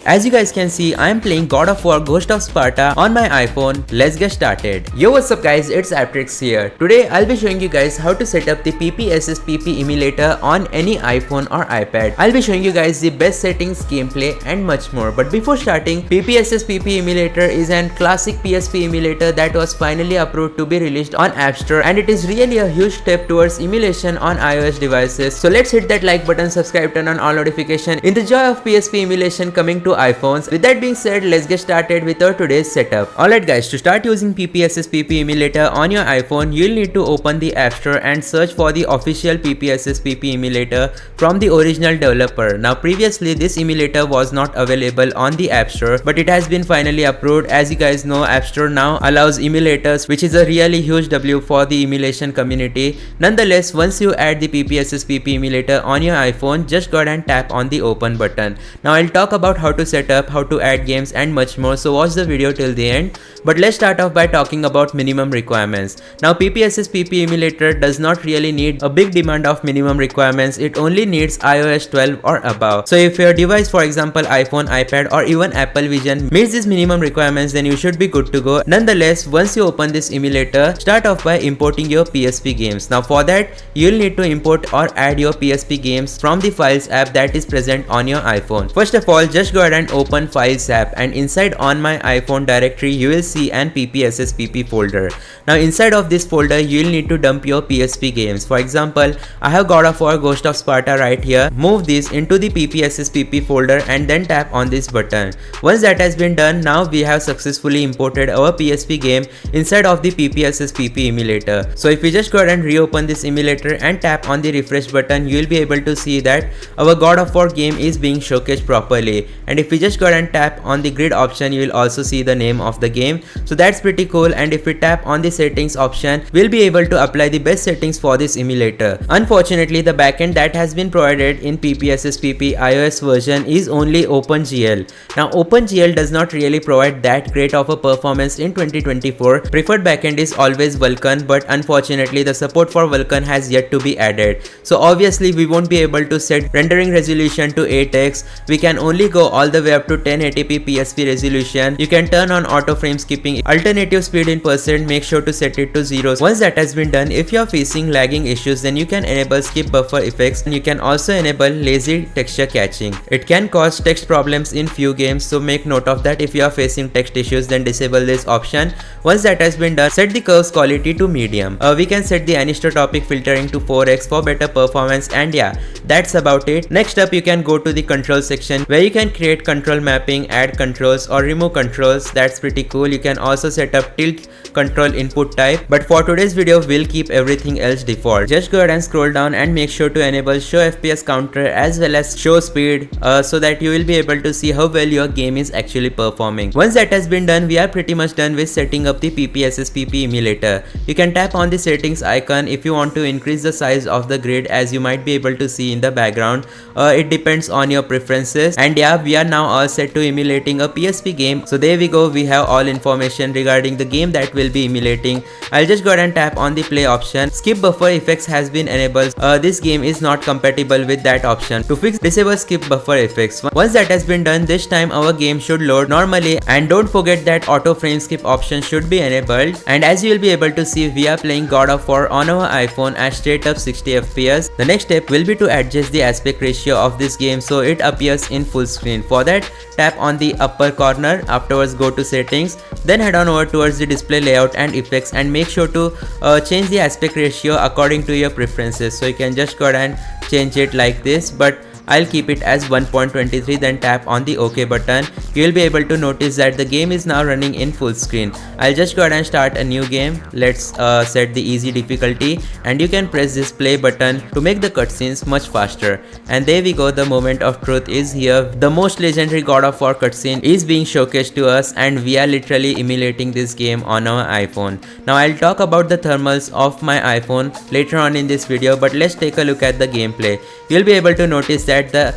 As you guys can see, I am playing God of War Ghost of Sparta on my iPhone. Let's get started. Yo, what's up guys, it's ApTreX here. Today I'll be showing you guys how to set up the PPSSPP Emulator on any iPhone or iPad. I'll be showing you guys the best settings, gameplay and much more. But before starting, PPSSPP Emulator is an classic PSP emulator that was finally approved to be released on App Store, and it is really a huge step towards emulation on iOS devices. So let's hit that like button, subscribe, turn on all notifications in the joy of PSP emulation coming to iPhones. With that being said, let's get started with our today's setup. Alright guys, to start using PPSSPP Emulator on your iPhone, you'll need to open the App Store and search for the official PPSSPP Emulator from the original developer. Now previously this emulator was not available on the App Store, but it has been finally approved. As you guys know, App Store now allows emulators, which is a really huge W for the emulation community. Nonetheless, once you add the PPSSPP Emulator on your iPhone, just go ahead and tap on the open button. Now I'll talk about how to set up, how to add games and much more, so watch the video till the end. But let's start off by talking about minimum requirements. Now PPSSPP Emulator does not really need a big demand of minimum requirements. It only needs iOS 12 or above. So if your device, for example iPhone, iPad or even Apple Vision, meets these minimum requirements, then you should be good to go. Nonetheless, once you open this emulator, start off by importing your PSP games. Now for that, you'll need to import or add your PSP games from the Files app that is present on your iPhone. First of all, just go ahead and open Files app, and inside on my iPhone directory you will see an PPSSPP folder. Now inside of this folder you'll need to dump your PSP games. For example, I have God of War Ghost of Sparta right here. Move this into the PPSSPP folder and then tap on this button. Once that has been done, now we have successfully imported our PSP game inside of the PPSSPP emulator. So if we just go ahead and reopen this emulator and tap on the refresh button, you will be able to see that our God of War game is being showcased properly. And if we just go ahead and tap on the grid option, you will also see the name of the game. So that's pretty cool. And if we tap on the settings option, we'll be able to apply the best settings for this emulator. Unfortunately, the backend that has been provided in PPSSPP iOS version is only OpenGL. Now OpenGL does not really provide that great of a performance in 2024. Preferred backend is always Vulkan, but unfortunately the support for Vulkan has yet to be added. So obviously we won't be able to set rendering resolution to 8x. We can only go all the way up to 1080p PSP resolution. You can turn on auto frame skipping. Alternative speed in %, make sure to set it to 0. Once that has been done, if you are facing lagging issues, then you can enable skip buffer effects, and you can also enable lazy texture catching. It can cause text problems in few games, so make note of that. If you are facing text issues, then disable this option. Once that has been done, set the curves quality to medium. We can set the anisotropic filtering to 4x for better performance, and yeah, that's about it. Next up, you can go to the control section where you can create control mapping, add controls or remove controls. That's pretty cool. You can also set up tilt control input type, but for today's video we'll keep everything else default. Just go ahead and scroll down and make sure to enable show FPS counter as well as show speed, so that you will be able to see how well your game is actually performing. Once that has been done, we are pretty much done with setting up the PPSSPP emulator. You can tap on the settings icon if you want to increase the size of the grid, as you might be able to see in the background. It depends on your preferences, and yeah, we are now all set to emulating a PSP game. So there we go, we have all information regarding the game that we'll be emulating. I'll just go ahead and tap on the play option. Skip buffer effects has been enabled. This game is not compatible with that option. To fix, disable skip buffer effects. Once that has been done, this time our game should load normally, and don't forget that auto frame skip option should be enabled. And as you will be able to see, we are playing God of War on our iPhone at straight up 60 FPS. The next step will be to adjust the aspect ratio of this game so it appears in full screen. For that, tap on the upper corner. Afterwards, go to settings, then head on over towards the display layout and effects, and make sure to change the aspect ratio according to your preferences. So you can just go ahead and change it like this, but I'll keep it as 1.23, then tap on the OK button. You'll be able to notice that the game is now running in full screen. I'll just go ahead and start a new game. Let's set the easy difficulty, and you can press this play button to make the cutscenes much faster. And there we go, the moment of truth is here. The most legendary God of War cutscene is being showcased to us, and we are literally emulating this game on our iPhone. Now I'll talk about the thermals of my iPhone later on in this video, but let's take a look at the gameplay. You'll be able to notice that the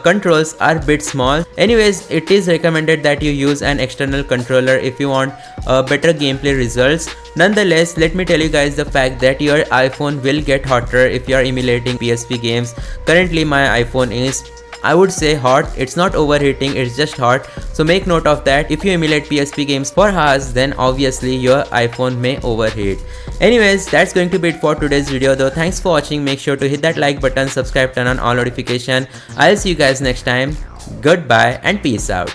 controls are a bit small. Anyways, it is recommended that you use an external controller if you want better gameplay results. Nonetheless, let me tell you guys the fact that your iPhone will get hotter if you are emulating PSP games. Currently my iPhone is I would say hot. It's not overheating, it's just hot. So make note of that. If you emulate PSP games for hours, then obviously your iPhone may overheat. Anyways, that's going to be it for today's video though. Thanks for watching. Make sure to hit that like button, subscribe, turn on all notification. I'll see you guys next time. Goodbye and peace out.